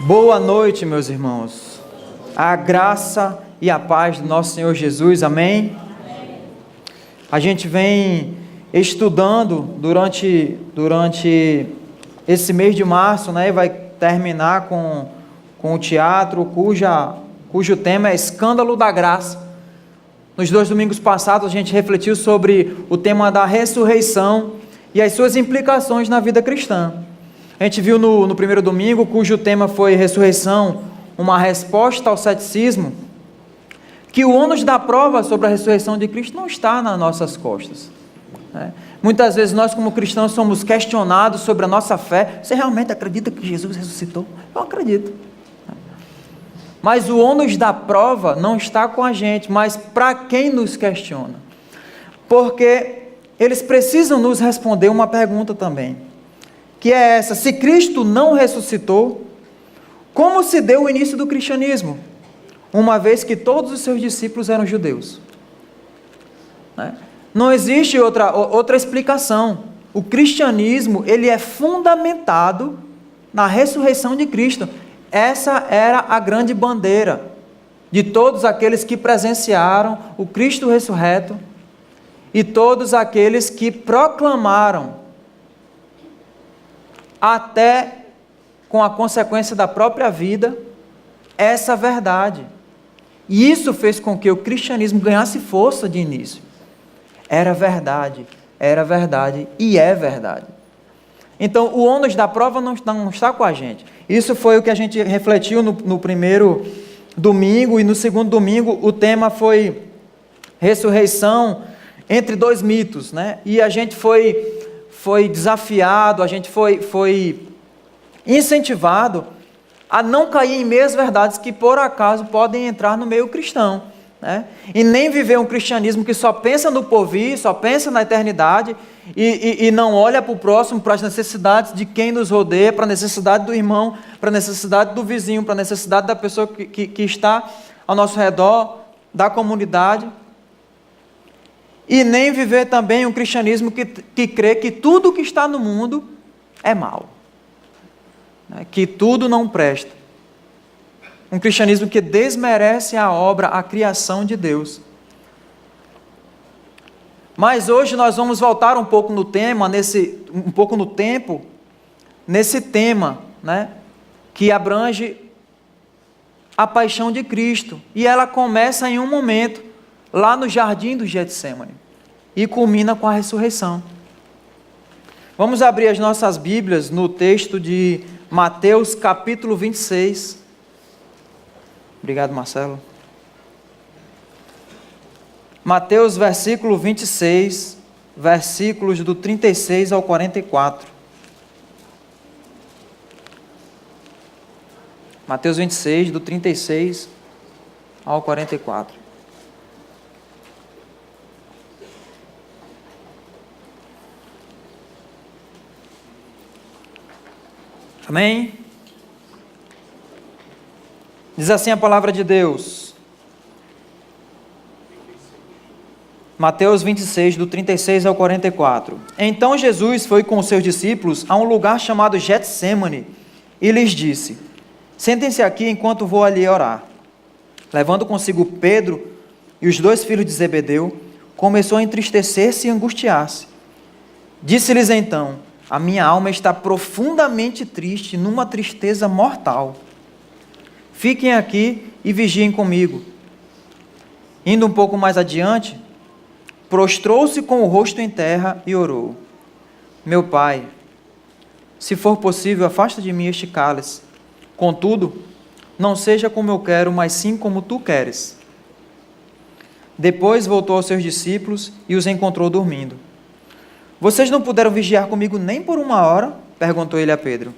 Boa noite, meus irmãos. A graça e a paz do nosso Senhor Jesus, amém? A gente vem estudando durante esse mês de março, né? E vai terminar com o teatro cujo tema é Escândalo da Graça. Nos 2 domingos passados a gente refletiu sobre o tema da ressurreição e as suas implicações na vida cristã. A gente viu no primeiro domingo, cujo tema foi ressurreição, uma resposta ao ceticismo, que o ônus da prova sobre a ressurreição de Cristo não está nas nossas costas. Muitas vezes nós, como cristãos, somos questionados sobre a nossa fé. Você realmente acredita que Jesus ressuscitou? Eu acredito. Mas o ônus da prova não está com a gente, mas para quem nos questiona. Porque eles precisam nos responder uma pergunta também, que é essa: se Cristo não ressuscitou, como se deu o início do cristianismo, uma vez que todos os seus discípulos eram judeus? Não existe outra explicação. O cristianismo, ele é fundamentado na ressurreição de Cristo. Essa era a grande bandeira de todos aqueles que presenciaram o Cristo ressurreto e todos aqueles que proclamaram, até com a consequência da própria vida, essa verdade. E isso fez com que o cristianismo ganhasse força de início. Era verdade e é verdade. Então, o ônus da prova não está com a gente. Isso foi o que a gente refletiu no primeiro domingo, e no segundo domingo o tema foi ressurreição entre dois mitos, né? E a gente foi desafiado, a gente foi incentivado a não cair em meias verdades que por acaso podem entrar no meio cristão, né? E nem viver um cristianismo que só pensa no porvir, só pensa na eternidade e não olha para o próximo, para as necessidades de quem nos rodeia, para a necessidade do irmão, para a necessidade do vizinho, para a necessidade da pessoa que está ao nosso redor, da comunidade. E nem viver também um cristianismo que crê que tudo que está no mundo é mal, né? Que tudo não presta. Um cristianismo que desmerece a obra, a criação de Deus. Mas hoje nós vamos voltar um pouco no tema, nesse tema, né, que abrange a paixão de Cristo. E ela começa em um momento, lá no jardim do Getsemane, e culmina com a ressurreição. Vamos abrir as nossas Bíblias no texto de Mateus capítulo 26. Obrigado, Marcelo. Mateus versículo 26, versículos do 36 ao 44. Mateus 26, do 36 ao 44. Amém? Diz assim a palavra de Deus. Mateus 26, do 36 ao 44. Então Jesus foi com os seus discípulos a um lugar chamado Getsemane e lhes disse: sentem-se aqui enquanto vou ali orar. Levando consigo Pedro e os 2 filhos de Zebedeu, começou a entristecer-se e angustiar-se. Disse-lhes então: a minha alma está profundamente triste, numa tristeza mortal. Fiquem aqui e vigiem comigo. Indo um pouco mais adiante, prostrou-se com o rosto em terra e orou: meu Pai, se for possível, afasta de mim este cálice. Contudo, não seja como eu quero, mas sim como tu queres. Depois voltou aos seus discípulos e os encontrou dormindo. Vocês não puderam vigiar comigo nem por 1 hora? Perguntou ele a Pedro.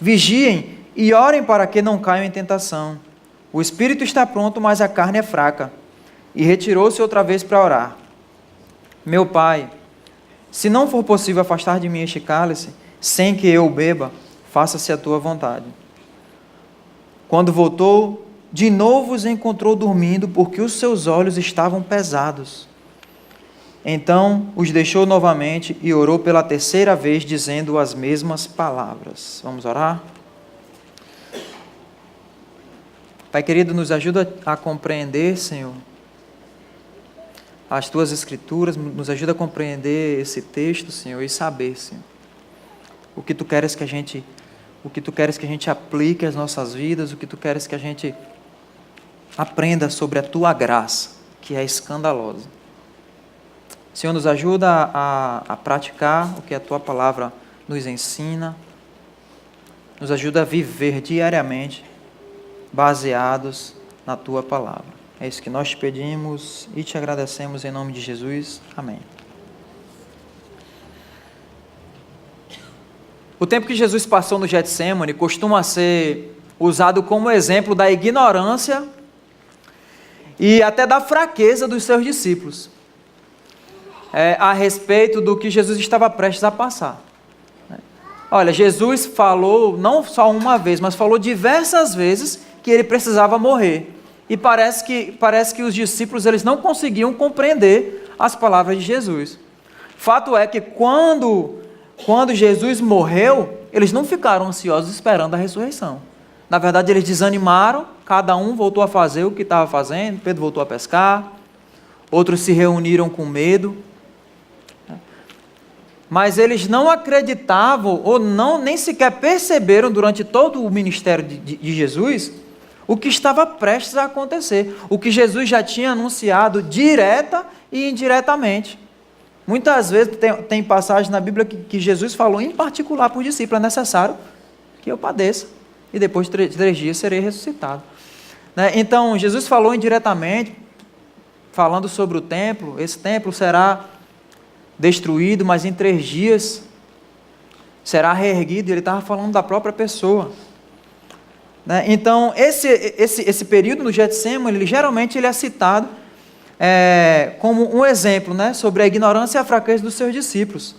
Vigiem e orem para que não caiam em tentação. O espírito está pronto, mas a carne é fraca. E retirou-se outra vez para orar. Meu Pai, se não for possível afastar de mim este cálice, sem que eu o beba, faça-se a tua vontade. Quando voltou, de novo os encontrou dormindo, porque os seus olhos estavam pesados. Então os deixou novamente e orou pela 3ª vez, dizendo as mesmas palavras. Vamos orar? Pai querido, nos ajuda a compreender, Senhor, as Tuas Escrituras, nos ajuda a compreender esse texto, Senhor, e saber, Senhor, o que Tu queres que a gente aplique às nossas vidas, o que Tu queres que a gente aprenda sobre a Tua graça, que é escandalosa. Senhor, nos ajuda a praticar o que a Tua palavra nos ensina, nos ajuda a viver diariamente baseados na Tua palavra. É isso que nós te pedimos e te agradecemos em nome de Jesus. Amém. O tempo que Jesus passou no Getsemane costuma ser usado como exemplo da ignorância e até da fraqueza dos seus discípulos a respeito do que Jesus estava prestes a passar. Olha, Jesus falou não só uma vez, mas falou diversas vezes que ele precisava morrer. E parece que os discípulos eles não conseguiam compreender as palavras de Jesus. Fato é que quando Jesus morreu, eles não ficaram ansiosos esperando a ressurreição. Na verdade, eles desanimaram, cada um voltou a fazer o que estava fazendo, Pedro voltou a pescar, outros se reuniram com medo. Mas eles não acreditavam, ou nem sequer perceberam durante todo o ministério de Jesus, o que estava prestes a acontecer, o que Jesus já tinha anunciado direta e indiretamente. Muitas vezes tem passagem na Bíblia que Jesus falou em particular para os discípulos: é necessário que eu padeça, e depois de 3 dias serei ressuscitado. Então, Jesus falou indiretamente, falando sobre o templo. Esse templo será destruído, mas em 3 dias será reerguido. Ele estava falando da própria pessoa. Então, esse período no Getsemane, geralmente ele é citado como um exemplo, sobre a ignorância e a fraqueza dos seus discípulos.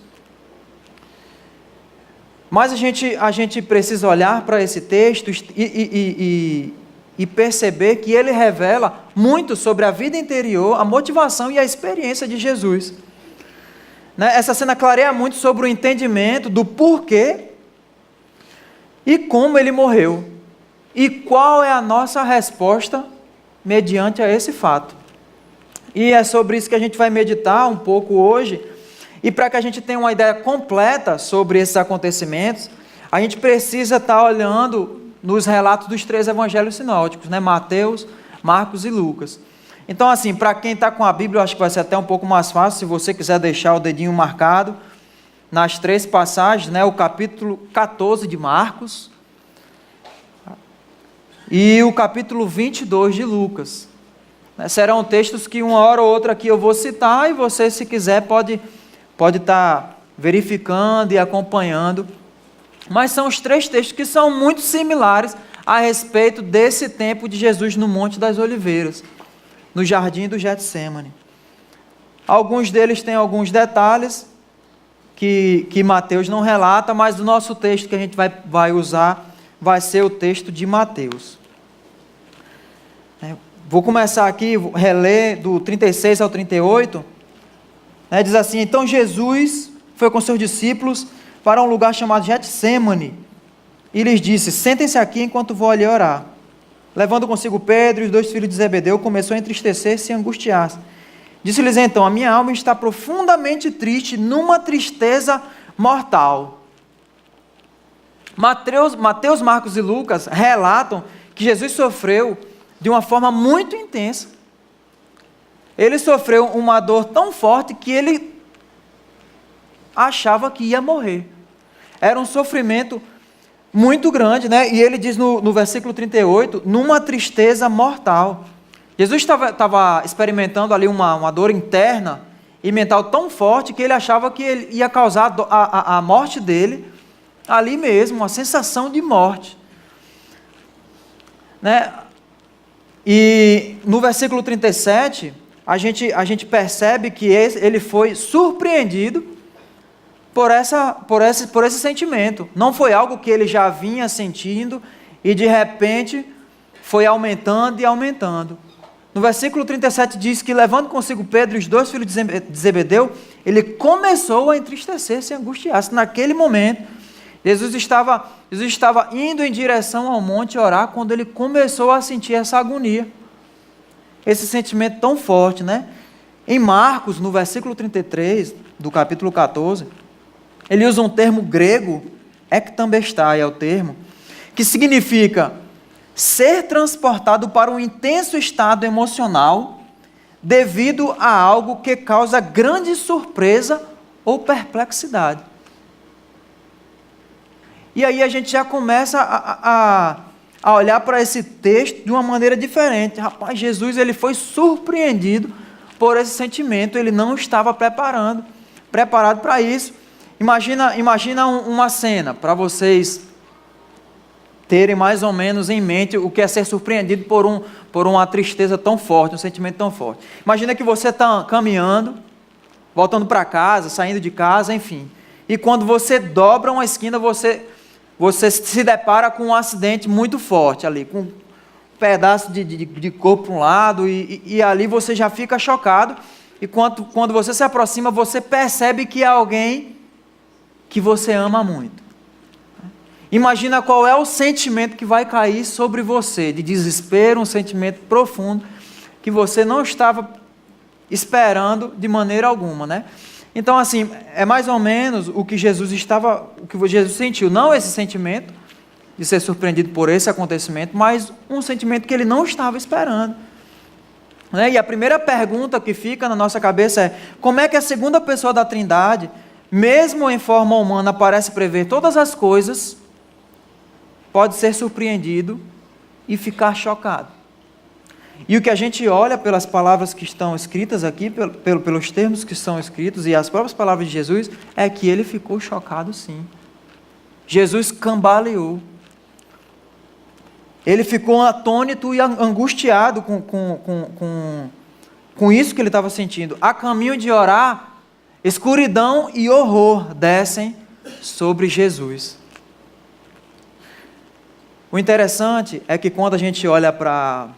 Mas a gente precisa olhar para esse texto e perceber que ele revela muito sobre a vida interior, a motivação e a experiência de Jesus. Essa cena clareia muito sobre o entendimento do porquê e como ele morreu. E qual é a nossa resposta mediante a esse fato. E é sobre isso que a gente vai meditar um pouco hoje. E para que a gente tenha uma ideia completa sobre esses acontecimentos, a gente precisa estar olhando nos relatos dos 3 evangelhos sinóticos, Mateus, Marcos e Lucas. Então, assim, para quem está com a Bíblia, eu acho que vai ser até um pouco mais fácil, se você quiser deixar o dedinho marcado nas 3 passagens, o capítulo 14 de Marcos e o capítulo 22 de Lucas. Serão textos que uma hora ou outra aqui eu vou citar, e você, se quiser, pode estar verificando e acompanhando. Mas são os 3 textos que são muito similares a respeito desse tempo de Jesus no Monte das Oliveiras, no jardim do Getsemane. Alguns deles têm alguns detalhes que Mateus não relata, mas o nosso texto que a gente vai usar vai ser o texto de Mateus. Vou começar aqui, vou reler do 36 ao 38. Diz assim: então Jesus foi com seus discípulos para um lugar chamado Getsemane e lhes disse: sentem-se aqui enquanto vou ali orar. Levando consigo Pedro e os 2 filhos de Zebedeu, começou a entristecer-se e angustiar-se. Disse-lhes então: a minha alma está profundamente triste, numa tristeza mortal. Mateus, Marcos e Lucas relatam que Jesus sofreu de uma forma muito intensa. Ele sofreu uma dor tão forte que ele achava que ia morrer. Era um sofrimento muito grande, E ele diz no versículo 38, numa tristeza mortal. Jesus estava experimentando ali uma dor interna e mental tão forte que ele achava que ele ia causar a morte dele ali mesmo, uma sensação de morte. E no versículo 37, a gente percebe que ele foi surpreendido por esse sentimento. Não foi algo que ele já vinha sentindo e de repente foi aumentando e aumentando. No versículo 37 diz que, levando consigo Pedro e os 2 filhos de Zebedeu, ele começou a entristecer-se e angustiar-se. Naquele momento, Jesus estava indo em direção ao monte orar quando ele começou a sentir essa agonia, esse sentimento tão forte, né? Em Marcos, no versículo 33 do capítulo 14, ele usa um termo grego, ektambestai é o termo, que significa ser transportado para um intenso estado emocional devido a algo que causa grande surpresa ou perplexidade. E aí a gente já começa a olhar para esse texto de uma maneira diferente. Rapaz, Jesus ele foi surpreendido por esse sentimento, ele não estava preparado para isso. Imagina uma cena, para vocês terem mais ou menos em mente o que é ser surpreendido por uma tristeza tão forte, um sentimento tão forte. Imagina que você está caminhando, voltando para casa, saindo de casa, enfim. E quando você dobra uma esquina, você se depara com um acidente muito forte ali, com um pedaço de corpo para um lado, e ali você já fica chocado, e quando você se aproxima, você percebe que é alguém que você ama muito. Imagina qual é o sentimento que vai cair sobre você, de desespero, um sentimento profundo, que você não estava esperando de maneira alguma, né? Então, assim, é mais ou menos o que Jesus sentiu, não esse sentimento de ser surpreendido por esse acontecimento, mas um sentimento que ele não estava esperando. Né? E a primeira pergunta que fica na nossa cabeça é: como é que a segunda pessoa da Trindade, mesmo em forma humana, parece prever todas as coisas, pode ser surpreendido e ficar chocado? E o que a gente olha pelas palavras que estão escritas aqui, pelos termos que estão escritos e as próprias palavras de Jesus, é que ele ficou chocado sim. Jesus cambaleou. Ele ficou atônito e angustiado com isso que ele estava sentindo. A caminho de orar, escuridão e horror descem sobre Jesus. O interessante é que quando a gente olha para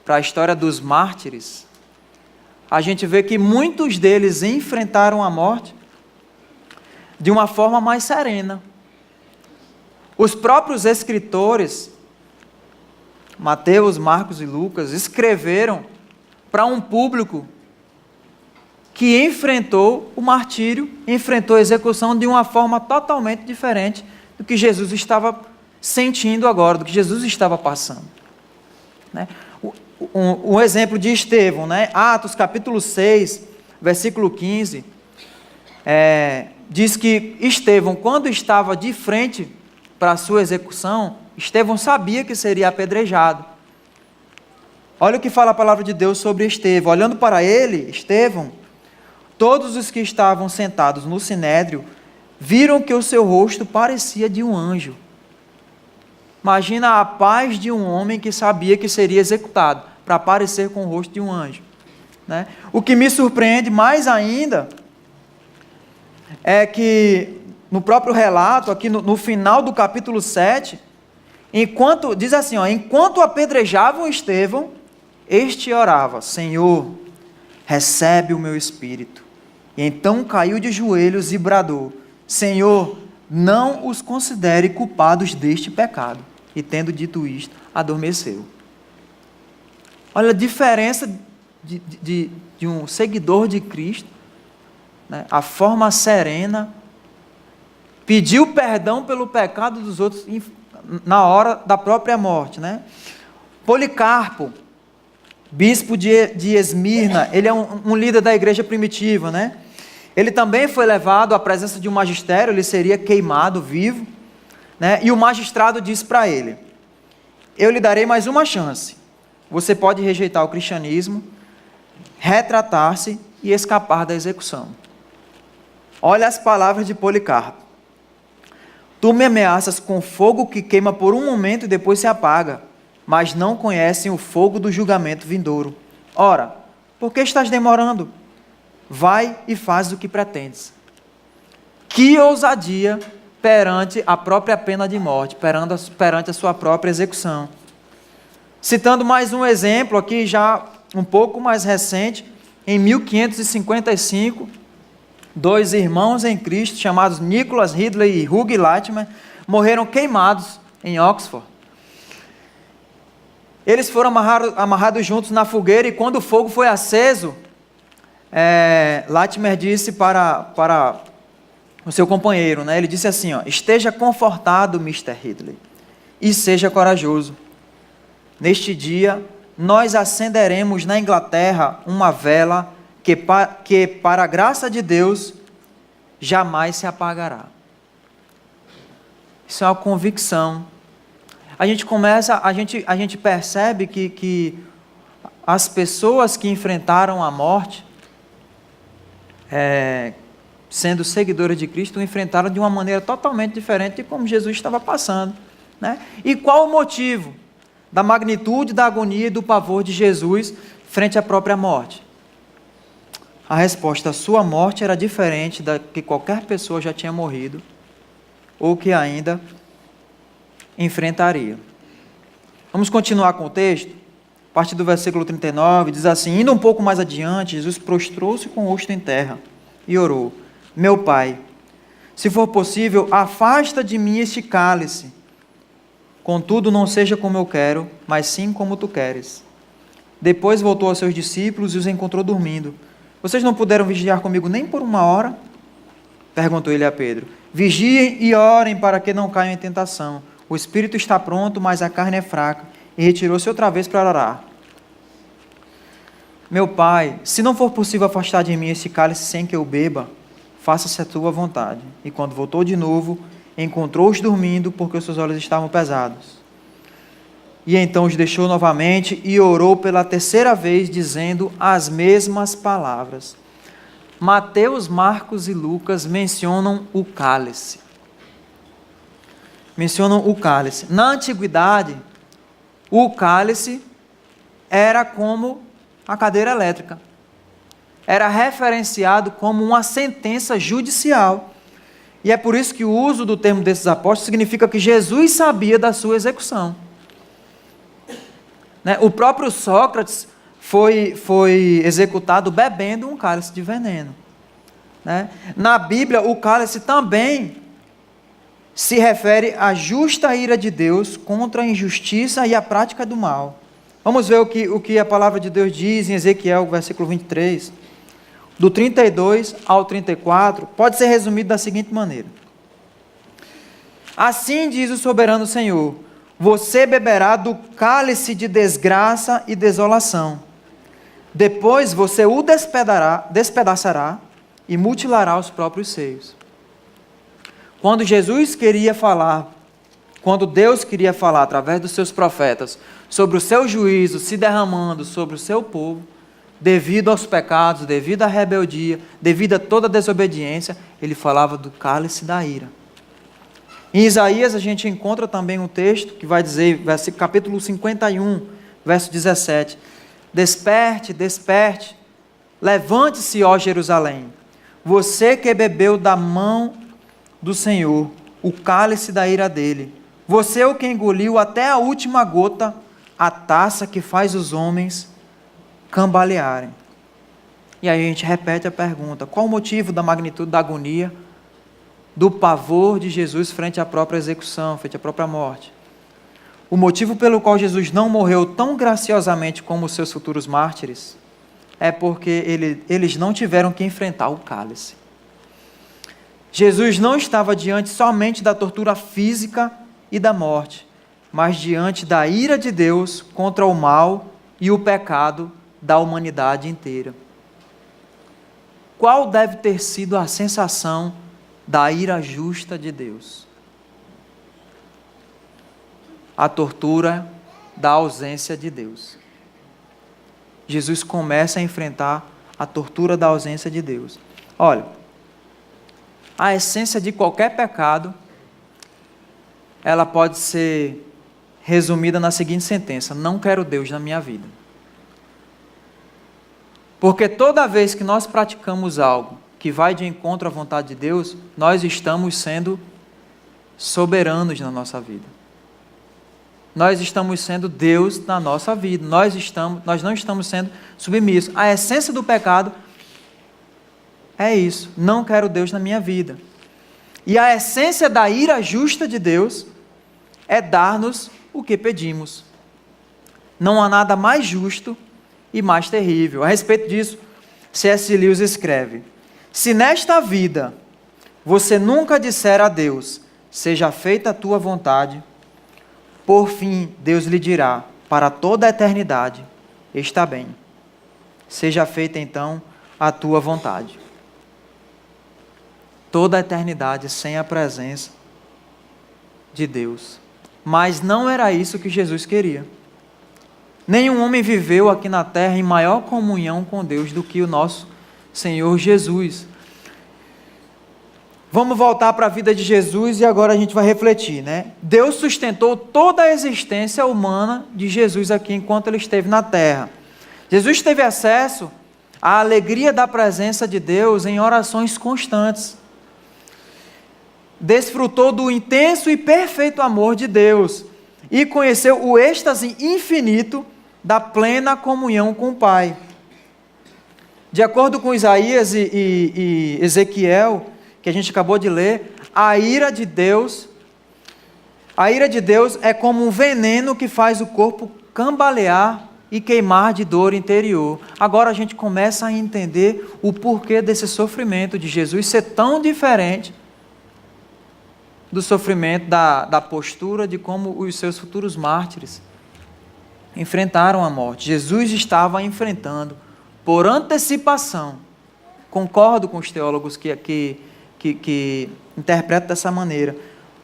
a história dos mártires, a gente vê que muitos deles enfrentaram a morte de uma forma mais serena. Os próprios escritores, Mateus, Marcos e Lucas, escreveram para um público que enfrentou o martírio, enfrentou a execução de uma forma totalmente diferente do que Jesus estava sentindo agora, do que Jesus estava passando. Né? Um exemplo de Estevão, né? Atos capítulo 6, versículo 15, diz que Estevão, quando estava de frente para a sua execução, Estevão sabia que seria apedrejado. Olha o que fala a palavra de Deus sobre Estevão. Olhando para ele, Estevão, todos os que estavam sentados no sinédrio viram que o seu rosto parecia de um anjo. Imagina a paz de um homem que sabia que seria executado, para aparecer com o rosto de um anjo. Né? O que me surpreende mais ainda é que no próprio relato, aqui no final do capítulo 7, diz assim, enquanto apedrejavam Estevão, este orava: Senhor, recebe o meu espírito. E então caiu de joelhos e bradou: Senhor, não os considere culpados deste pecado. E tendo dito isto, adormeceu. Olha a diferença de um seguidor de Cristo, né? A forma serena, pediu perdão pelo pecado dos outros na hora da própria morte. Né? Policarpo, bispo de Esmirna, ele é um líder da igreja primitiva. Né? Ele também foi levado à presença de um magistério, ele seria queimado vivo. Né? E o magistrado disse para ele: eu lhe darei mais uma chance. Você pode rejeitar o cristianismo, retratar-se e escapar da execução. Olha as palavras de Policarpo: tu me ameaças com fogo que queima por um momento e depois se apaga, mas não conhecem o fogo do julgamento vindouro. Ora, por que estás demorando? Vai e faz o que pretendes. Que ousadia perante a própria pena de morte, perante a sua própria execução. Citando mais um exemplo aqui, já um pouco mais recente, em 1555, Dois irmãos em Cristo, chamados Nicholas Ridley e Hugh Latimer, morreram queimados em Oxford. Eles foram amarrados juntos na fogueira, e quando o fogo foi aceso, Latimer disse para o seu companheiro, né? Ele disse assim, esteja confortado, Mr. Ridley, e seja corajoso. Neste dia, nós acenderemos na Inglaterra uma vela que para a graça de Deus, jamais se apagará. Isso é uma convicção. A gente percebe que as pessoas que enfrentaram a morte, sendo seguidoras de Cristo, enfrentaram de uma maneira totalmente diferente de como Jesus estava passando, né? E qual o motivo da magnitude da agonia e do pavor de Jesus frente à própria morte? A resposta: a sua morte era diferente da que qualquer pessoa já tinha morrido ou que ainda enfrentaria. Vamos continuar com o texto? A partir do versículo 39, diz assim: indo um pouco mais adiante, Jesus prostrou-se com o rosto em terra e orou: meu Pai, se for possível, afasta de mim este cálice. Contudo, não seja como eu quero, mas sim como tu queres. Depois voltou aos seus discípulos e os encontrou dormindo. Vocês não puderam vigiar comigo nem por uma hora? Perguntou ele a Pedro. Vigiem e orem para que não caiam em tentação. O espírito está pronto, mas a carne é fraca. E retirou-se outra vez para orar. Meu Pai, se não for possível afastar de mim esse cálice sem que eu beba, faça-se a tua vontade. E quando voltou de novo, encontrou-os dormindo, porque os seus olhos estavam pesados. E então os deixou novamente e orou pela terceira vez, dizendo as mesmas palavras. Mateus, Marcos e Lucas mencionam o cálice. Na antiguidade, o cálice era como a cadeira elétrica. Era referenciado como uma sentença judicial. E é por isso que o uso do termo desses apóstolos significa que Jesus sabia da sua execução. O próprio Sócrates foi executado bebendo um cálice de veneno. Na Bíblia, o cálice também se refere à justa ira de Deus contra a injustiça e a prática do mal. Vamos ver o que a palavra de Deus diz em Ezequiel, versículo 23. Do 32 ao 34, pode ser resumido da seguinte maneira: assim diz o soberano Senhor: você beberá do cálice de desgraça e desolação. Depois você o despedaçará e mutilará os próprios seios. Quando Deus queria falar através dos seus profetas sobre o seu juízo se derramando sobre o seu povo, devido aos pecados, devido à rebeldia, devido a toda a desobediência, ele falava do cálice da ira. Em Isaías a gente encontra também um texto que vai dizer, capítulo 51, verso 17: desperte, desperte, levante-se, ó Jerusalém, você que bebeu da mão do Senhor o cálice da ira dele, você o que engoliu até a última gota, a taça que faz os homens cambalearem. E aí a gente repete a pergunta: qual o motivo da magnitude da agonia, do pavor de Jesus frente à própria execução, frente à própria morte? O motivo pelo qual Jesus não morreu tão graciosamente como os seus futuros mártires é porque eles não tiveram que enfrentar o cálice. Jesus não estava diante somente da tortura física e da morte, mas diante da ira de Deus contra o mal e o pecado da humanidade inteira. Qual deve ter sido a sensação da ira justa de Deus? A tortura da ausência de Deus. Jesus começa a enfrentar a tortura da ausência de Deus. Olha, a essência de qualquer pecado, ela pode ser resumida na seguinte sentença: não quero Deus na minha vida. Porque toda vez que nós praticamos algo que vai de encontro à vontade de Deus, nós estamos sendo soberanos na nossa vida. Nós estamos sendo Deus na nossa vida. Nós não estamos sendo submissos. A essência do pecado é isso, não quero Deus na minha vida. E a essência da ira justa de Deus é dar-nos o que pedimos. Não há nada mais justo e mais terrível. A respeito disso, C.S. Lewis escreve: se nesta vida você nunca disser a Deus, seja feita a tua vontade, por fim Deus lhe dirá, para toda a eternidade, está bem, seja feita então a tua vontade. Toda a eternidade sem a presença de Deus. Mas não era isso que Jesus queria. Nenhum homem viveu aqui na terra em maior comunhão com Deus do que o nosso Senhor Jesus. Vamos voltar para a vida de Jesus e agora a gente vai refletir, né? Deus sustentou toda a existência humana de Jesus aqui enquanto ele esteve na terra. Jesus teve acesso à alegria da presença de Deus em orações constantes. Desfrutou do intenso e perfeito amor de Deus e conheceu o êxtase infinito da plena comunhão com o Pai. De acordo com Isaías e Ezequiel, que a gente acabou de ler, a ira de Deus é como um veneno que faz o corpo cambalear e queimar de dor interior. Agora a gente começa a entender o porquê desse sofrimento de Jesus ser tão diferente do sofrimento, da postura de como os seus futuros mártires enfrentaram a morte. Jesus estava enfrentando, por antecipação, concordo com os teólogos que interpretam dessa maneira,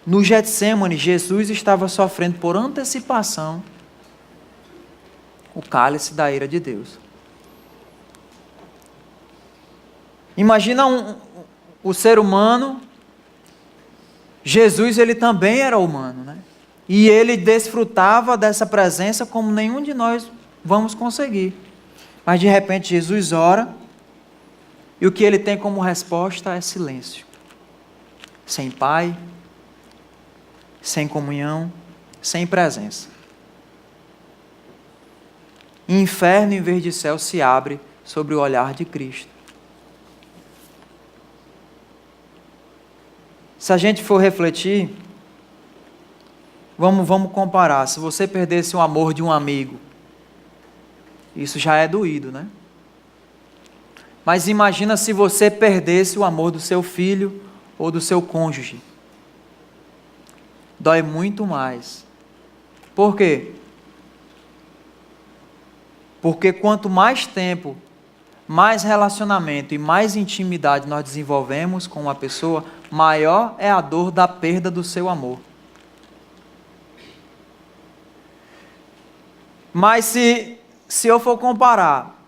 no Getsêmani, Jesus estava sofrendo por antecipação o cálice da ira de Deus. Imagina o ser humano. Jesus, ele também era humano, né? E ele desfrutava dessa presença como nenhum de nós vamos conseguir. Mas de repente Jesus ora e o que ele tem como resposta é silêncio. Sem Pai, sem comunhão, sem presença. Inferno em vez de céu se abre sobre o olhar de Cristo. Se a gente for refletir, vamos comparar. Se você perdesse o amor de um amigo, isso já é doído, né? Mas imagina se você perdesse o amor do seu filho ou do seu cônjuge. Dói muito mais. Por quê? Porque quanto mais tempo, mais relacionamento e mais intimidade nós desenvolvemos com uma pessoa, maior é a dor da perda do seu amor. Mas se eu for comparar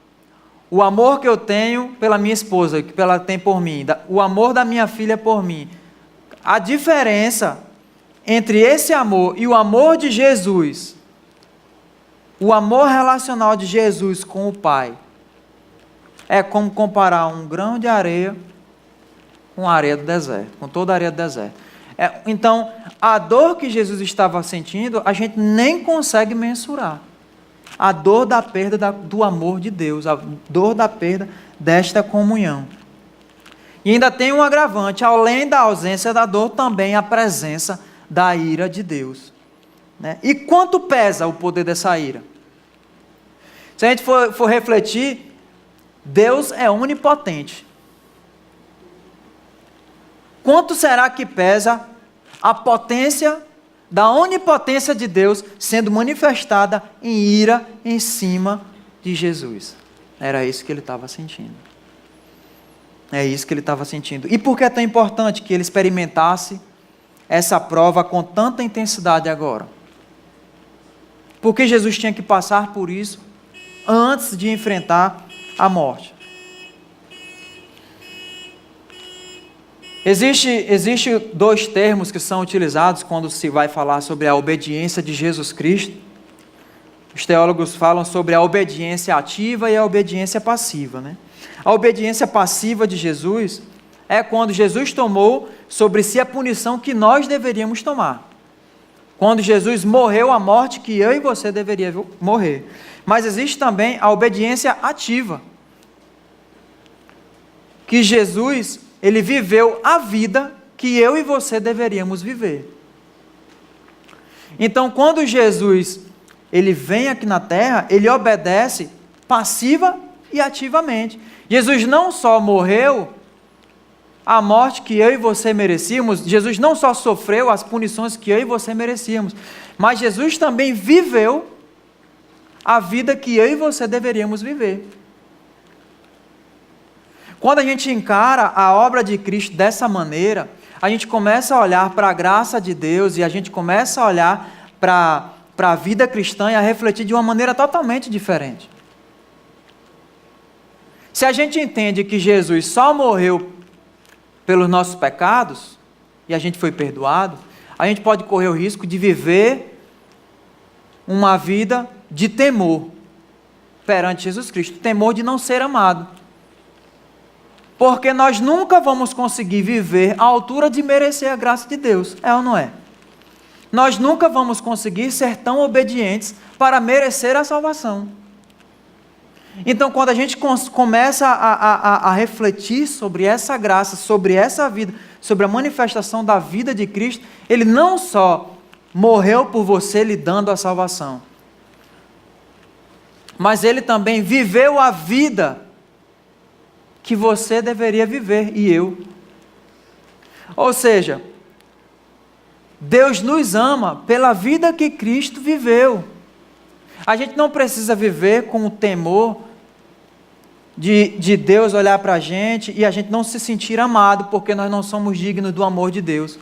o amor que eu tenho pela minha esposa, que ela tem por mim, o amor da minha filha por mim, a diferença entre esse amor e o amor de Jesus, o amor relacional de Jesus com o Pai, é como comparar um grão de areia com a areia do deserto, com toda a areia do deserto. Então, a dor que Jesus estava sentindo, a gente nem consegue mensurar. A dor da perda do amor de Deus, a dor da perda desta comunhão. E ainda tem um agravante, além da ausência da dor, também a presença da ira de Deus. Né? E quanto pesa o poder dessa ira? Se a gente for refletir, Deus é onipotente. Quanto será que pesa a potência da onipotência de Deus sendo manifestada em ira em cima de Jesus? Era isso que ele estava sentindo. É isso que ele estava sentindo. E por que é tão importante que ele experimentasse essa prova com tanta intensidade agora? Porque Jesus tinha que passar por isso antes de enfrentar a morte. Existe dois termos que são utilizados quando se vai falar sobre a obediência de Jesus Cristo. Os teólogos falam sobre a obediência ativa e a obediência passiva, né? A obediência passiva de Jesus é quando Jesus tomou sobre si a punição que nós deveríamos tomar. Quando Jesus morreu a morte que eu e você deveria morrer. Mas existe também a obediência ativa, que Jesus, ele viveu a vida que eu e você deveríamos viver. Então, quando Jesus, ele vem aqui na terra, ele obedece passiva e ativamente. Jesus não só morreu a morte que eu e você merecíamos, Jesus não só sofreu as punições que eu e você merecíamos, mas Jesus também viveu a vida que eu e você deveríamos viver. Quando a gente encara a obra de Cristo dessa maneira, a gente começa a olhar para a graça de Deus e a gente começa a olhar para a vida cristã e a refletir de uma maneira totalmente diferente. Se a gente entende que Jesus só morreu pelos nossos pecados e a gente foi perdoado, a gente pode correr o risco de viver uma vida de temor perante Jesus Cristo, temor de não ser amado. Porque nós nunca vamos conseguir viver à altura de merecer a graça de Deus, é ou não é? Nós nunca vamos conseguir ser tão obedientes para merecer a salvação. Então, quando a gente começa a refletir sobre essa graça, sobre essa vida, sobre a manifestação da vida de Cristo, Ele não só morreu por você lhe dando a salvação, mas Ele também viveu a vida que você deveria viver, e eu. Ou seja, Deus nos ama pela vida que Cristo viveu. A gente não precisa viver com o temor de Deus olhar para a gente e a gente não se sentir amado, porque nós não somos dignos do amor de Deus.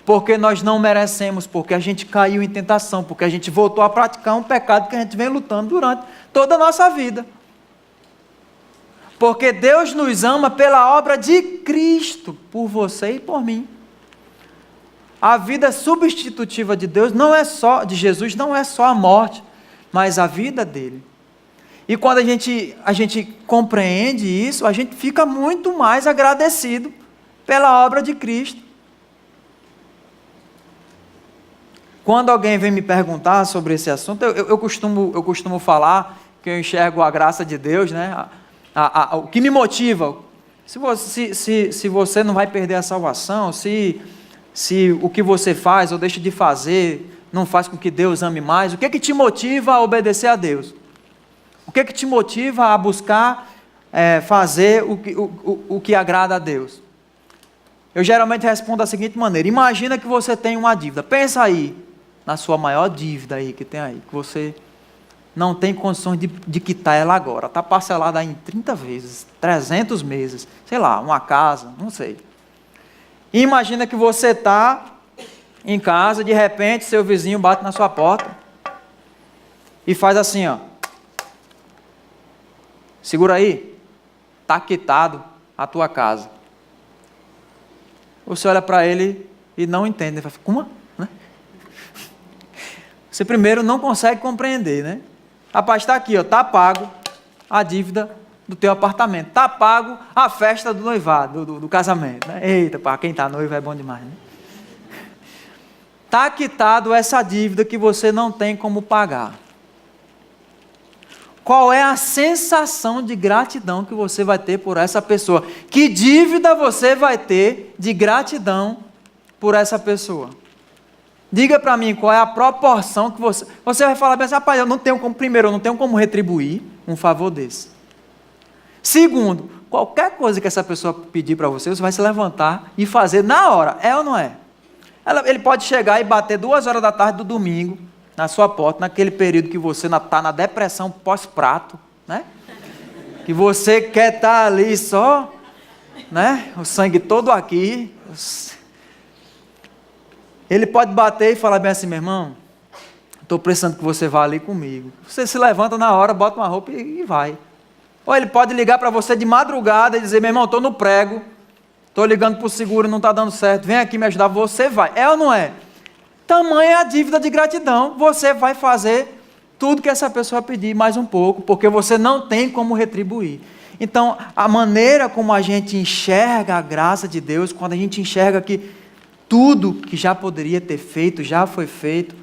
Porque nós não merecemos, porque a gente caiu em tentação, porque a gente voltou a praticar um pecado que a gente vem lutando durante toda a nossa vida. Porque Deus nos ama pela obra de Cristo, por você e por mim. A vida substitutiva de Deus não é só, de Jesus, não é só a morte, mas a vida dele. E quando a gente compreende isso, a gente fica muito mais agradecido pela obra de Cristo. Quando alguém vem me perguntar sobre esse assunto, eu costumo falar que eu enxergo a graça de Deus, né? O que me motiva, se você não vai perder a salvação, se o que você faz ou deixa de fazer não faz com que Deus ame mais, o que te motiva a obedecer a Deus? O que te motiva a buscar fazer o que agrada a Deus? Eu geralmente respondo da seguinte maneira: imagina que você tem uma dívida, pensa aí na sua maior dívida aí que tem aí, que você não tem condições de quitar ela agora, está parcelada aí em 30 vezes, 300 meses, sei lá, uma casa, não sei. E imagina que você está em casa, de repente seu vizinho bate na sua porta e faz assim, ó, segura aí, está quitado a tua casa. Você olha para ele e não entende, fala, como? Né? Você primeiro não consegue compreender, né? Rapaz, está aqui, está pago a dívida do teu apartamento, está pago a festa do noivado, do casamento. Né? Eita, para quem está noivo é bom demais, né? Está quitado essa dívida que você não tem como pagar. Qual é a sensação de gratidão que você vai ter por essa pessoa? Que dívida você vai ter de gratidão por essa pessoa? Diga para mim qual é a proporção que você vai falar bem assim, rapaz, eu não tenho como retribuir um favor desse. Segundo, qualquer coisa que essa pessoa pedir para você, você vai se levantar e fazer na hora, é ou não é? Ele pode chegar e bater 2h do domingo na sua porta, naquele período que você está na depressão pós-prato, né? Que você quer estar ali só, né? O sangue todo aqui. Ele pode bater e falar bem assim, meu irmão, estou precisando que você vá ali comigo. Você se levanta na hora, bota uma roupa e vai. Ou ele pode ligar para você de madrugada e dizer, meu irmão, estou no prego, estou ligando para o seguro, não está dando certo, vem aqui me ajudar, você vai. É ou não é? Tamanha a dívida de gratidão, você vai fazer tudo que essa pessoa pedir, mais um pouco, porque você não tem como retribuir. Então, a maneira como a gente enxerga a graça de Deus, quando a gente enxerga que tudo que já poderia ter feito, já foi feito,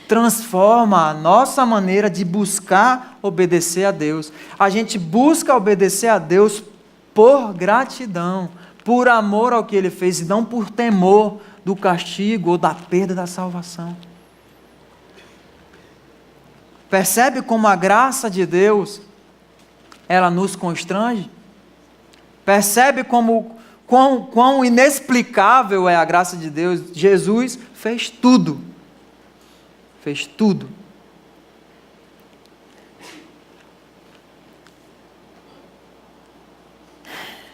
transforma a nossa maneira de buscar obedecer a Deus. A gente busca obedecer a Deus por gratidão, por amor ao que ele fez e não por temor do castigo ou da perda da salvação. Percebe como a graça de Deus, ela nos constrange? Percebe como quão inexplicável é a graça de Deus? Jesus fez tudo. Fez tudo.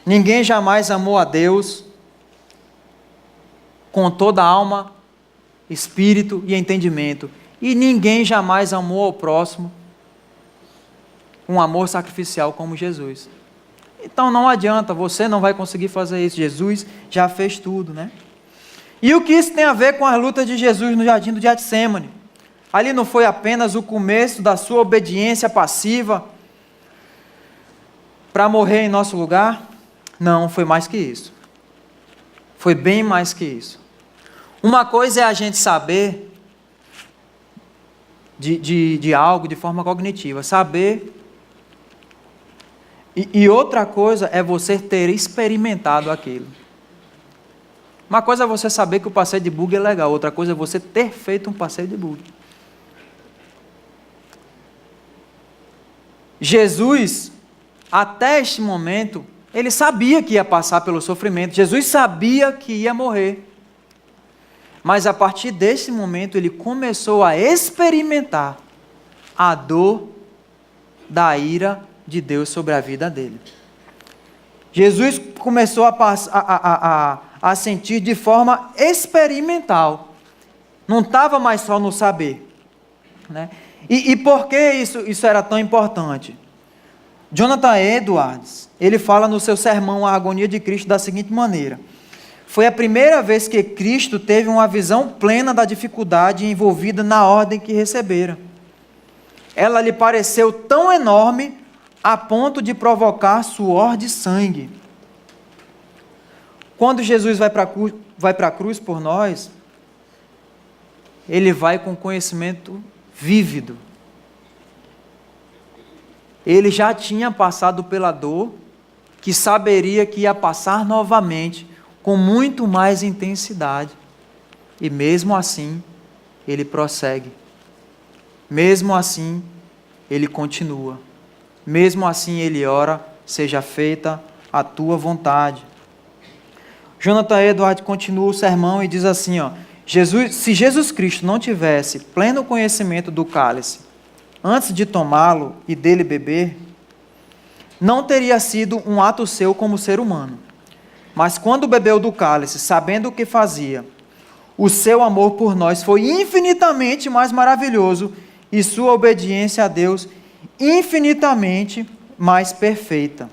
Ninguém jamais amou a Deus com toda a alma, espírito e entendimento. E ninguém jamais amou ao próximo um amor sacrificial como Jesus. Então não adianta, você não vai conseguir fazer isso. Jesus já fez tudo, né? E o que isso tem a ver com as lutas de Jesus no jardim do Getsemane? Ali não foi apenas o começo da sua obediência passiva para morrer em nosso lugar? Não, foi mais que isso. Foi bem mais que isso. Uma coisa é a gente saber de algo de forma cognitiva, saber. E outra coisa é você ter experimentado aquilo. Uma coisa é você saber que o passeio de buggy é legal, outra coisa é você ter feito um passeio de buggy. Jesus, até este momento, ele sabia que ia passar pelo sofrimento, Jesus sabia que ia morrer. Mas a partir desse momento, ele começou a experimentar a dor da ira de Deus sobre a vida dele. Jesus começou a sentir de forma experimental. Não estava mais só no saber, né? E por que isso era tão importante? Jonathan Edwards, ele fala no seu sermão A Agonia de Cristo da seguinte maneira: foi a primeira vez que Cristo teve uma visão plena da dificuldade envolvida na ordem que recebera. Ela lhe pareceu tão enorme a ponto de provocar suor de sangue. Quando Jesus vai para a cruz por nós, ele vai com conhecimento vívido. Ele já tinha passado pela dor, que saberia que ia passar novamente, com muito mais intensidade. E mesmo assim, ele prossegue. Mesmo assim, ele continua. Mesmo assim, ele ora: seja feita a tua vontade. Jonathan Edwards continua o sermão e diz assim, se Jesus Cristo não tivesse pleno conhecimento do cálice antes de tomá-lo e dele beber, não teria sido um ato seu como ser humano. Mas quando bebeu do cálice, sabendo o que fazia, o seu amor por nós foi infinitamente mais maravilhoso e sua obediência a Deus infinitamente mais perfeita.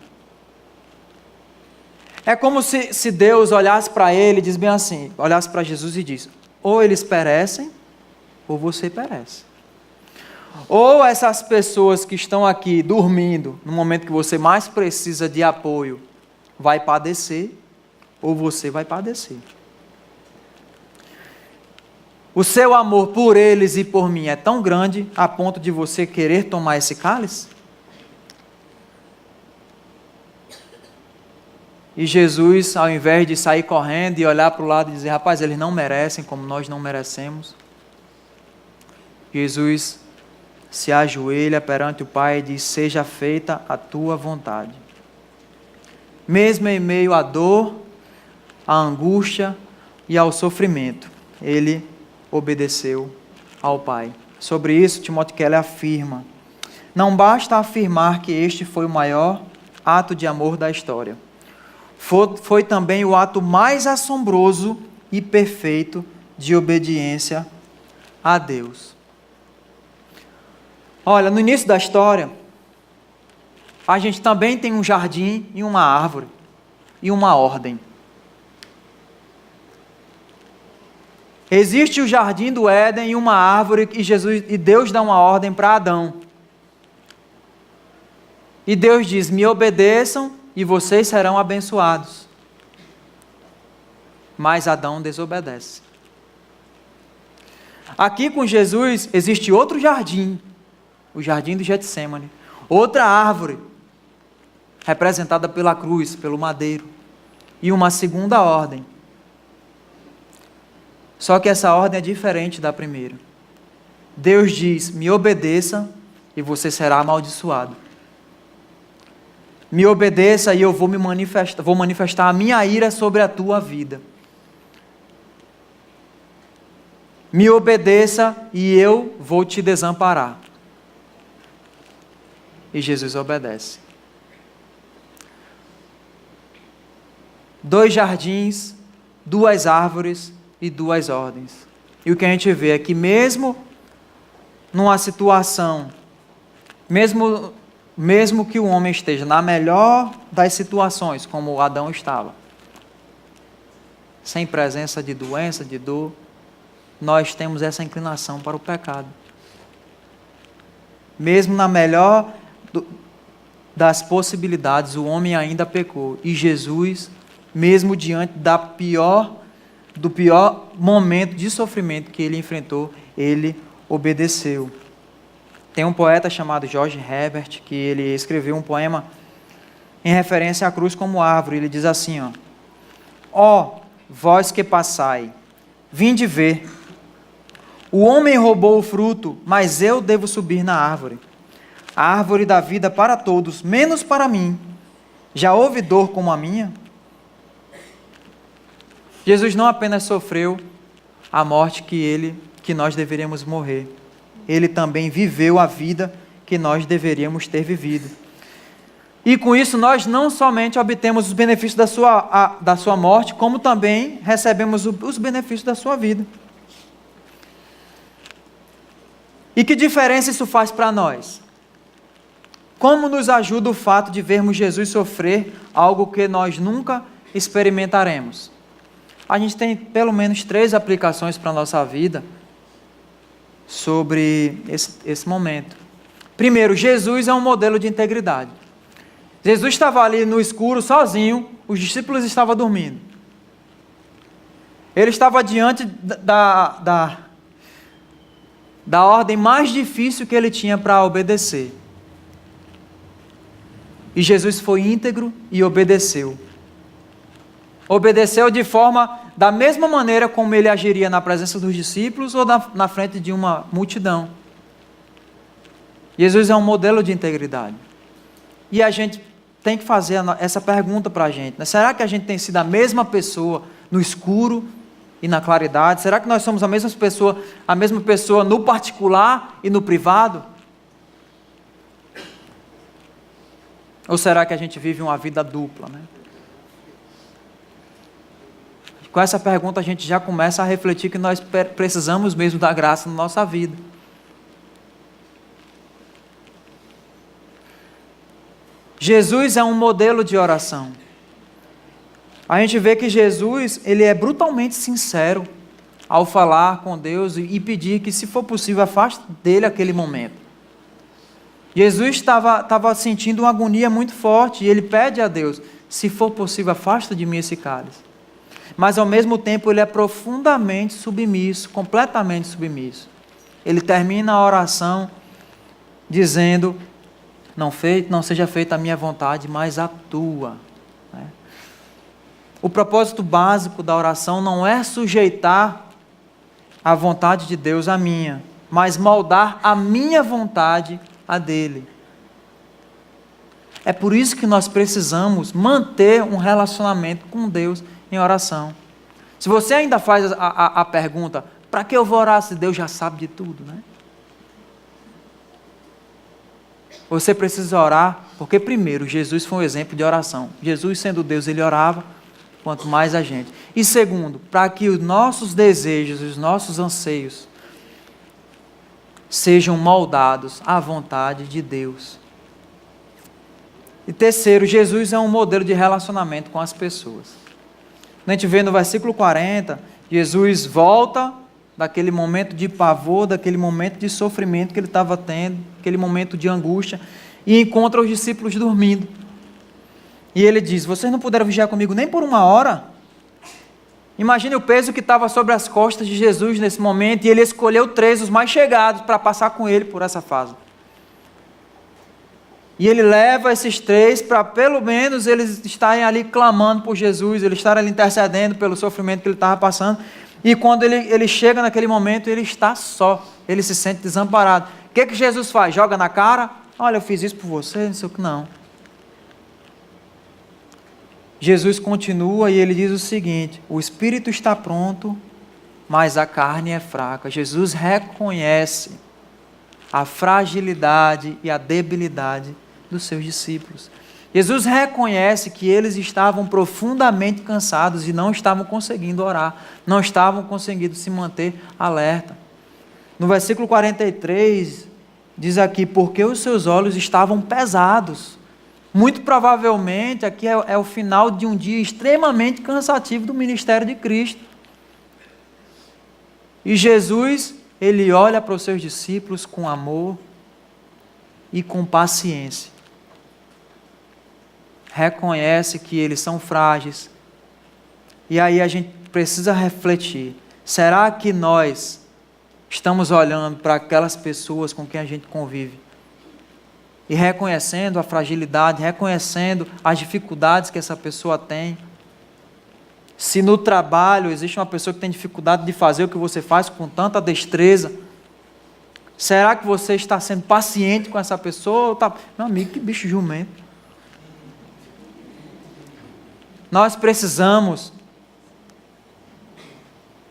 É como se Deus olhasse para ele e diz bem assim, olhasse para Jesus e diz: ou eles perecem, ou você perece. Ou essas pessoas que estão aqui dormindo, no momento que você mais precisa de apoio, vai padecer, ou você vai padecer. O seu amor por eles e por mim é tão grande a ponto de você querer tomar esse cálice? E Jesus, ao invés de sair correndo e olhar para o lado e dizer: rapaz, eles não merecem como nós não merecemos, Jesus se ajoelha perante o Pai e diz: seja feita a tua vontade. Mesmo em meio à dor, à angústia e ao sofrimento, ele obedeceu ao Pai. Sobre isso, Timothy Keller afirma: não basta afirmar que este foi o maior ato de amor da história. Foi também o ato mais assombroso e perfeito de obediência a Deus. Olha, no início da história, a gente também tem um jardim e uma árvore e uma ordem. Existe o jardim do Éden e uma árvore e Deus dá uma ordem para Adão. E Deus diz: me obedeçam e vocês serão abençoados. Mas Adão desobedece. Aqui com Jesus existe outro jardim, o jardim do Getsemane, outra árvore, representada pela cruz, pelo madeiro, e uma segunda ordem. Só que essa ordem é diferente da primeira. Deus diz: me obedeça e você será amaldiçoado. Me obedeça e eu vou manifestar a minha ira sobre a tua vida. Me obedeça e eu vou te desamparar. E Jesus obedece. 2 jardins, 2 árvores e 2 ordens. E o que a gente vê é que mesmo numa situação, mesmo que o homem esteja na melhor das situações, como Adão estava, sem presença de doença, de dor, nós temos essa inclinação para o pecado. Mesmo na melhor das possibilidades, o homem ainda pecou. E Jesus, mesmo diante do pior momento de sofrimento que ele enfrentou, ele obedeceu. Tem um poeta chamado George Herbert, que ele escreveu um poema em referência à cruz como árvore. Ele diz assim, ó, vós que passai, vinde ver. O homem roubou o fruto, mas eu devo subir na árvore. A árvore da vida para todos, menos para mim. Já houve dor como a minha? Jesus não apenas sofreu a morte que nós deveríamos morrer. Ele também viveu a vida que nós deveríamos ter vivido. E com isso nós não somente obtemos os benefícios da sua morte, como também recebemos os benefícios da sua vida. E que diferença isso faz para nós? Como nos ajuda o fato de vermos Jesus sofrer algo que nós nunca experimentaremos? A gente tem pelo menos 3 aplicações para a nossa vida sobre esse momento. Primeiro, Jesus é um modelo de integridade. Jesus estava ali no escuro, sozinho, os discípulos estavam dormindo. Ele estava diante da ordem mais difícil que ele tinha para obedecer. E Jesus foi íntegro e obedeceu. Obedeceu da mesma maneira como ele agiria na presença dos discípulos ou na frente de uma multidão. Jesus é um modelo de integridade. E a gente tem que fazer essa pergunta para a gente, né? Será que a gente tem sido a mesma pessoa no escuro e na claridade? Será que nós somos a mesma pessoa no particular e no privado? Ou será que a gente vive uma vida dupla, né? Com essa pergunta a gente já começa a refletir que nós precisamos mesmo da graça na nossa vida. Jesus é um modelo de oração. A gente vê que Jesus, ele é brutalmente sincero ao falar com Deus e pedir que, se for possível, afaste dele aquele momento. Jesus estava sentindo uma agonia muito forte e ele pede a Deus: se for possível, afasta de mim esse cálice. Mas ao mesmo tempo ele é profundamente submisso, completamente submisso. Ele termina a oração dizendo: não seja feita a minha vontade, mas a tua. O propósito básico da oração não é sujeitar a vontade de Deus à minha, mas moldar a minha vontade à dele. É por isso que nós precisamos manter um relacionamento com Deus em oração. Se você ainda faz a pergunta: para que eu vou orar se Deus já sabe de tudo, né? Você precisa orar porque, primeiro, Jesus foi um exemplo de oração. Jesus, sendo Deus, ele orava, quanto mais a gente. E segundo, para que os nossos desejos, os nossos anseios sejam moldados à vontade de Deus. E terceiro, Jesus é um modelo de relacionamento com as pessoas. A gente vê no versículo 40, Jesus volta daquele momento de pavor, daquele momento de sofrimento que ele estava tendo, aquele momento de angústia, e encontra os discípulos dormindo. E ele diz: vocês não puderam vigiar comigo nem por 1 hora? Imagine o peso que estava sobre as costas de Jesus nesse momento, e ele escolheu 3, os mais chegados, para passar com ele por essa fase. E ele leva esses 3 para pelo menos eles estarem ali clamando por Jesus, eles estarem ali intercedendo pelo sofrimento que ele estava passando. E quando ele chega naquele momento, ele está só, ele se sente desamparado. O que Jesus faz? Joga na cara? Olha, eu fiz isso por você, não sei o que não. Jesus continua e ele diz o seguinte: o espírito está pronto, mas a carne é fraca. Jesus reconhece a fragilidade e a debilidade dos seus discípulos. Jesus reconhece que eles estavam profundamente cansados e não estavam conseguindo orar, não estavam conseguindo se manter alerta. No versículo 43, diz aqui, porque os seus olhos estavam pesados. Muito provavelmente, aqui é o final de um dia extremamente cansativo do ministério de Cristo. E Jesus, ele olha para os seus discípulos com amor e com paciência. Reconhece que eles são frágeis. E aí a gente precisa refletir. Será que nós estamos olhando para aquelas pessoas com quem a gente convive e reconhecendo a fragilidade, reconhecendo as dificuldades que essa pessoa tem? Se no trabalho existe uma pessoa que tem dificuldade de fazer o que você faz com tanta destreza, será que você está sendo paciente com essa pessoa? Meu amigo, que bicho jumento. Nós precisamos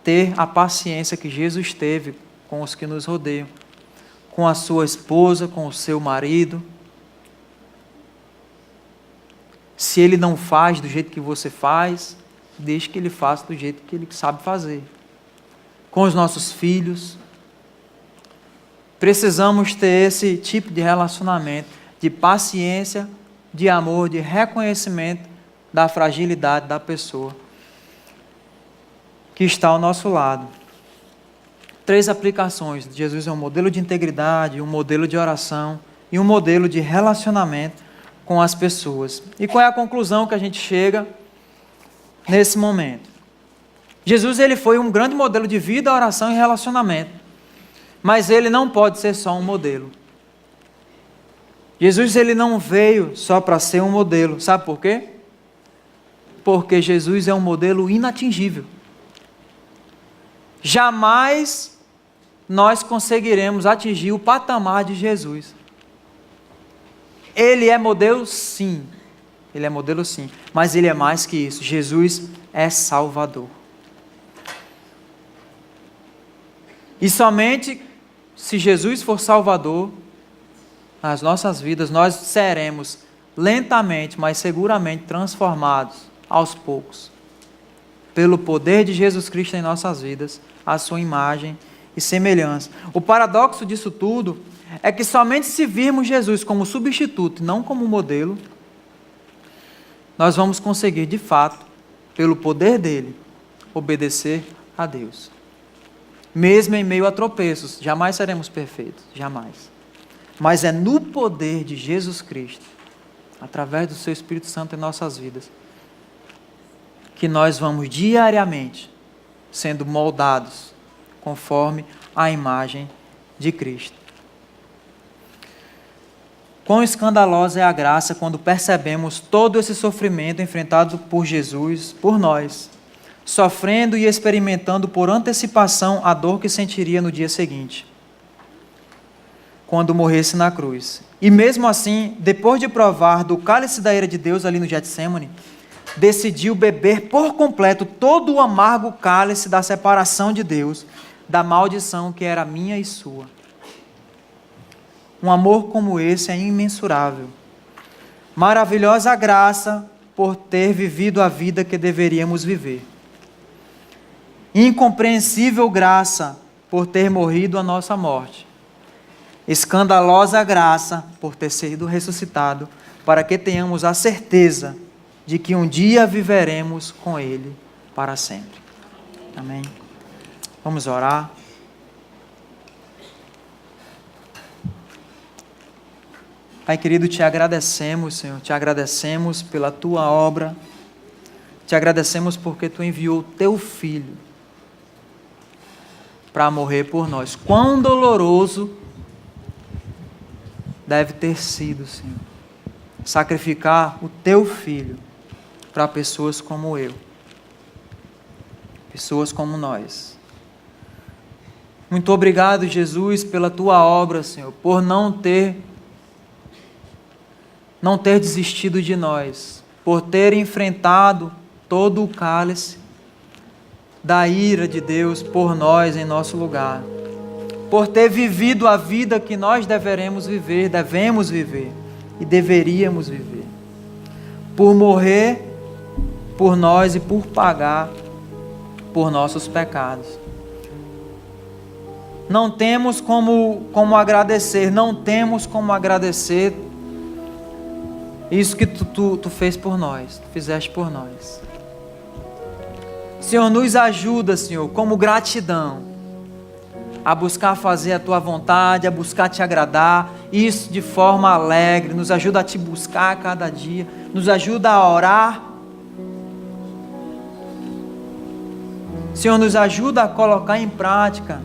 ter a paciência que Jesus teve com os que nos rodeiam, com a sua esposa, com o seu marido. Se ele não faz do jeito que você faz, deixe que ele faça do jeito que ele sabe fazer. Com os nossos filhos, precisamos ter esse tipo de relacionamento, de paciência, de amor, de reconhecimento da fragilidade da pessoa que está ao nosso lado. 3 aplicações. Jesus é um modelo de integridade, um modelo de oração e um modelo de relacionamento com as pessoas. E qual é a conclusão que a gente chega nesse momento? Jesus, ele foi um grande modelo de vida, oração e relacionamento. Mas ele não pode ser só um modelo. Jesus, ele não veio só para ser um modelo. Sabe por quê? Porque Jesus é um modelo inatingível. Jamais nós conseguiremos atingir o patamar de Jesus. Ele é modelo, sim. Ele é modelo, sim. Mas ele é mais que isso. Jesus é Salvador. E somente se Jesus for Salvador, nas nossas vidas, nós seremos lentamente, mas seguramente transformados aos poucos, pelo poder de Jesus Cristo em nossas vidas, a sua imagem e semelhança. O paradoxo disso tudo é que somente se virmos Jesus como substituto, não como modelo, nós vamos conseguir, de fato, pelo poder dele, obedecer a Deus. Mesmo em meio a tropeços, jamais seremos perfeitos, jamais. Mas é no poder de Jesus Cristo, através do seu Espírito Santo em nossas vidas, que nós vamos diariamente sendo moldados conforme a imagem de Cristo. Quão escandalosa é a graça quando percebemos todo esse sofrimento enfrentado por Jesus, por nós, sofrendo e experimentando por antecipação a dor que sentiria no dia seguinte, quando morresse na cruz. E mesmo assim, depois de provar do cálice da ira de Deus ali no Getsêmani, decidiu beber por completo todo o amargo cálice da separação de Deus, da maldição que era minha e sua. Um amor como esse é imensurável. Maravilhosa graça por ter vivido a vida que deveríamos viver. Incompreensível graça por ter morrido a nossa morte. Escandalosa graça por ter sido ressuscitado, para que tenhamos a certeza de que um dia viveremos com Ele para sempre. Amém? Vamos orar. Pai querido, te agradecemos, Senhor, te agradecemos pela Tua obra, te agradecemos porque Tu enviou o Teu Filho para morrer por nós. Quão doloroso deve ter sido, Senhor, sacrificar o teu filho para pessoas como eu, pessoas como nós. Muito obrigado, Jesus, pela tua obra, Senhor, por não ter desistido de nós, por ter enfrentado todo o cálice da ira de Deus por nós em nosso lugar, por ter vivido a vida que nós devemos viver e deveríamos viver, por morrer por nós e por pagar por nossos pecados. Não temos como agradecer, isso que tu fez por nós, tu fizeste por nós. Senhor, nos ajuda, Senhor, como gratidão, a buscar fazer a tua vontade, a buscar te agradar, isso de forma alegre, nos ajuda a te buscar a cada dia, nos ajuda a orar. Senhor, nos ajuda a colocar em prática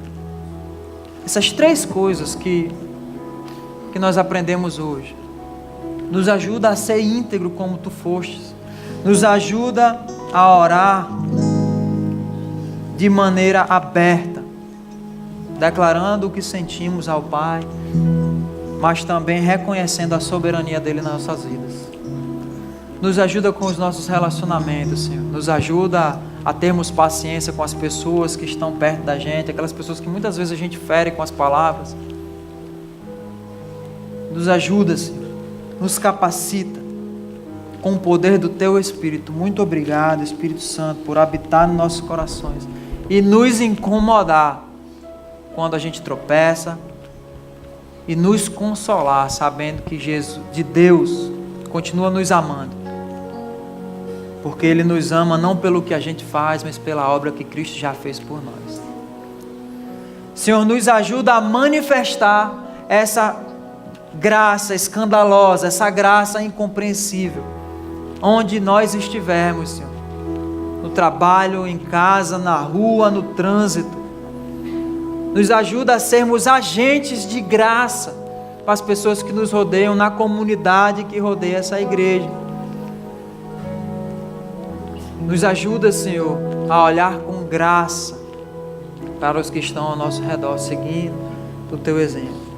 essas 3 coisas que nós aprendemos hoje. Nos ajuda a ser íntegro como tu fostes. Nos ajuda a orar de maneira aberta, declarando o que sentimos ao Pai, mas também reconhecendo a soberania dele nas nossas vidas. Nos ajuda com os nossos relacionamentos, Senhor. Nos ajuda a termos paciência com as pessoas que estão perto da gente, aquelas pessoas que muitas vezes a gente fere com as palavras. Nos ajuda, Senhor. Nos capacita com o poder do Teu Espírito. Muito obrigado, Espírito Santo, por habitar nos nossos corações e nos incomodar quando a gente tropeça e nos consolar, sabendo que Deus continua nos amando, porque Ele nos ama não pelo que a gente faz, mas pela obra que Cristo já fez por nós. Senhor, nos ajuda a manifestar essa graça escandalosa, essa graça incompreensível, onde nós estivermos, Senhor, no trabalho, em casa, na rua, no trânsito. Nos ajuda a sermos agentes de graça para as pessoas que nos rodeiam, na comunidade que rodeia essa igreja. Nos ajuda, Senhor, a olhar com graça para os que estão ao nosso redor, seguindo o Teu exemplo.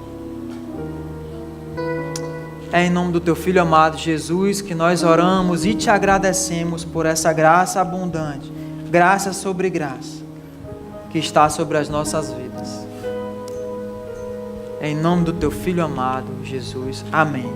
É em nome do Teu Filho amado Jesus que nós oramos e Te agradecemos por essa graça abundante, graça sobre graça, que está sobre as nossas vidas. É em nome do Teu Filho amado Jesus. Amém.